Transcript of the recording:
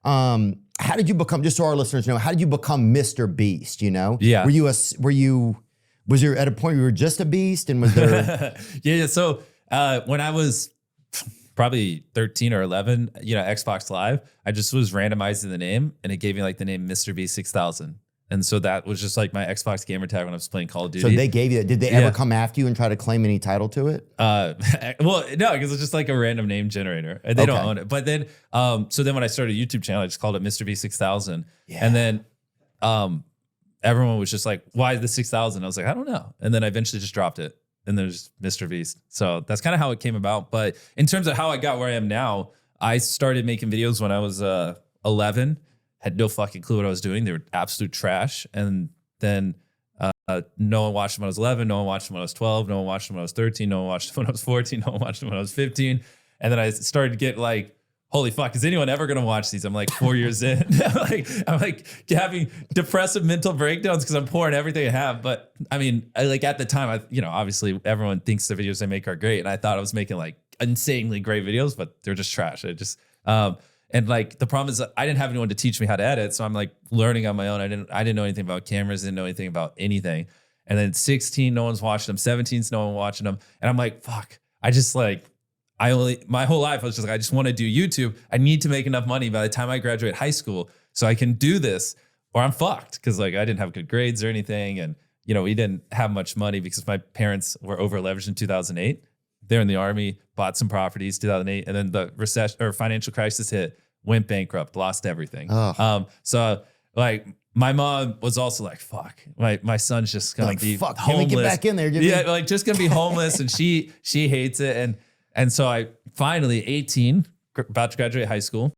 How did you become, just so our listeners know, how did you become Mr. Beast, you know? Yeah. Was there at a point where you were just a beast, and was there? Yeah. So when I was probably 13 or 11, Xbox Live, I just was randomizing the name, and it gave me like the name Mr. Beast 6000. And so that was just like my Xbox gamer tag when I was playing Call of Duty. So they gave you that. Did they ever come after you and try to claim any title to it? Well, no, because it's just like a random name generator. They don't own it. But then, so then when I started a YouTube channel, I just called it Mr. Beast 6000. Yeah. And then everyone was just like, why the 6000? I was like, I don't know. And then I eventually just dropped it. And there's Mr. Beast. So that's kind of how it came about. But in terms of how I got where I am now, I started making videos when I was 11. Had no fucking clue what I was doing. They were absolute trash. And then no one watched them when I was 11. No one watched them when I was 12. No one watched them when I was 13. No one watched them when I was 14. No one watched them when I was 15. And then I started to get like, holy fuck, is anyone ever going to watch these? I'm like 4 years in. I'm like having depressive mental breakdowns because I'm pouring everything I have. But I mean, at the time, obviously everyone thinks the videos I make are great. And I thought I was making like insanely great videos, but they're just trash. And like the problem is I didn't have anyone to teach me how to edit. So I'm like learning on my own. I didn't know anything about cameras, didn't know anything about anything. And then 16, no one's watching them. 17's no one watching them. And I'm like, fuck, my whole life I was just like, I just want to do YouTube. I need to make enough money by the time I graduate high school so I can do this or I'm fucked. Cause like I didn't have good grades or anything. And we didn't have much money because my parents were over leveraged in 2008. They're in the army, bought some properties, 2008, and then the recession or financial crisis hit, went bankrupt, lost everything. Oh. So like my mom was also like, fuck, my son's just gonna be homeless. Can we get back in there? Just gonna be homeless, and she hates it. And so I finally 18, about to graduate high school,